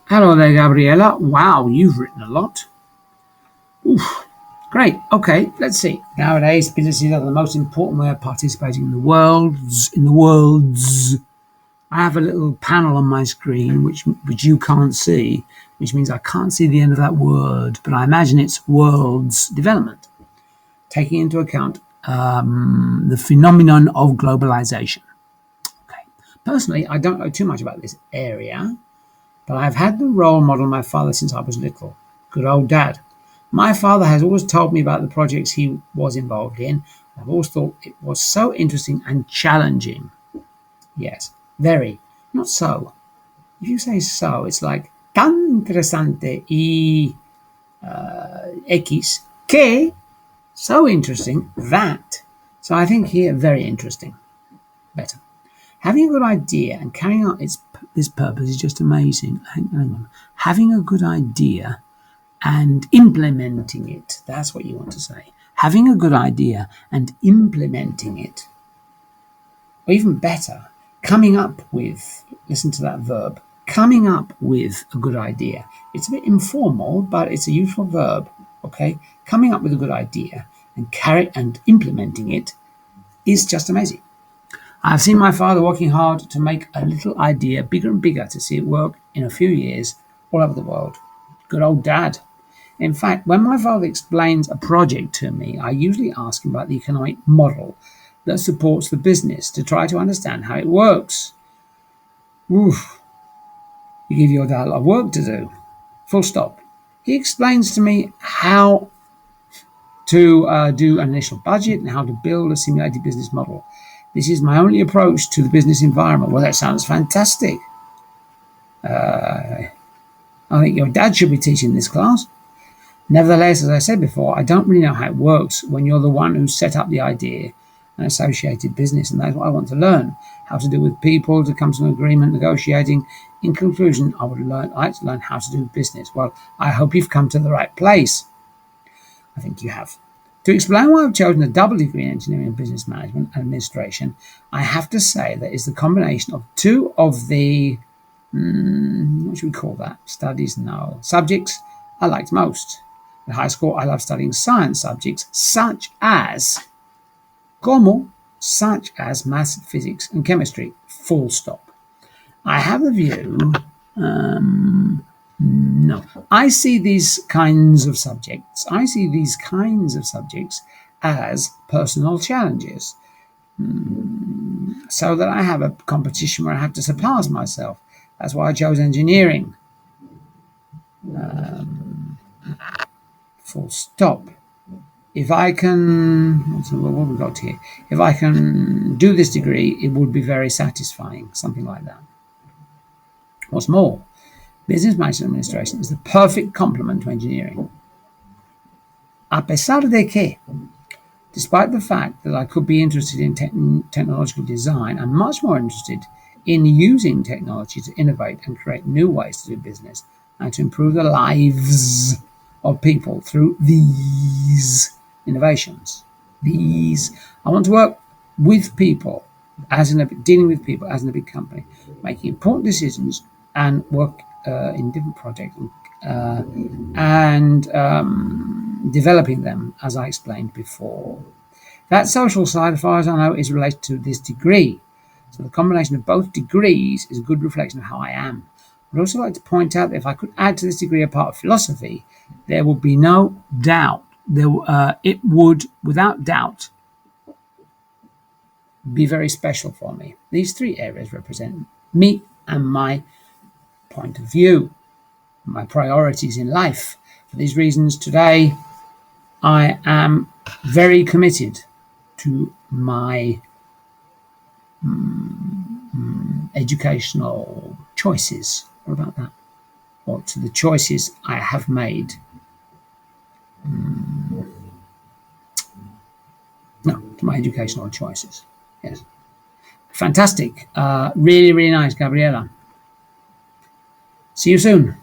Hello there, Gabriella. Wow, you've written a lot. Oof, great. Okay, let's see. Nowadays, businesses are the most important way of participating in the world's. I have a little panel on my screen which you can't see, which means I can't see the end of that word, but I imagine it's world's development, taking into account the phenomenon of globalization. Okay. Personally, I don't know too much about this area, but I've had the role model of my father since I was little. Good old dad. My father has always told me about the projects he was involved in. I've always thought it was so interesting and challenging. Yes, very. Not so. If you say so, it's like tan interesante y X que so interesting that. So I think here very interesting. Better. Having a good idea and carrying out this purpose is just amazing. Hang on. Having a good idea and implementing it. That's what you want to say. Having a good idea and implementing it. Or even better, coming up with, listen to that verb, coming up with a good idea. It's a bit informal, but it's a useful verb. Okay? Coming up with a good idea and implementing it is just amazing. I've seen my father working hard to make a little idea bigger and bigger to see it work in a few years all over the world. Good old dad. In fact, when my father explains a project to me, I usually ask him about the economic model that supports the business to try to understand how it works. Oof, you give your dad a lot of work to do. Full stop. He explains to me how to do an initial budget and how to build a simulated business model. This is my only approach to the business environment. Well, that sounds fantastic. I think your dad should be teaching this class. Nevertheless, as I said before, I don't really know how it works when you're the one who set up the idea and associated business, and that's what I want to learn. How to deal with people, to come to an agreement, negotiating. In conclusion, I would like to learn how to do business. Well, I hope you've come to the right place. I think you have. To explain why I've chosen a double degree in engineering and business management and administration, I have to say that it's the combination of two of the, what should we call that? Studies? No. Subjects I liked most. In high school, I loved studying science subjects such as maths, physics, and chemistry. Full stop. I have the view, no. I see these kinds of subjects as personal challenges. So that I have a competition where I have to surpass myself. That's why I chose engineering. Full stop. If I can, what have we got here? If I can do this degree, it would be very satisfying, something like that. What's more, business management administration is the perfect complement to engineering. A pesar de que, despite the fact that I could be interested in technological design, I'm much more interested in using technology to innovate and create new ways to do business and to improve the lives of people through these innovations. I want to work with people, dealing with people as in a big company, making important decisions and work in different projects and developing them, as I explained before. That social side, as far as I know, is related to this degree. So the combination of both degrees is a good reflection of how I am. I'd also like to point out that if I could add to this degree a part of philosophy, there would be no doubt. It would, without doubt, be very special for me. These three areas represent me and my point of view, my priorities in life. For these reasons, today I am very committed to my educational choices. What about that? Or to the choices I have made. No, to my educational choices. Yes. Fantastic. Really, really nice, Gabriella. See you soon.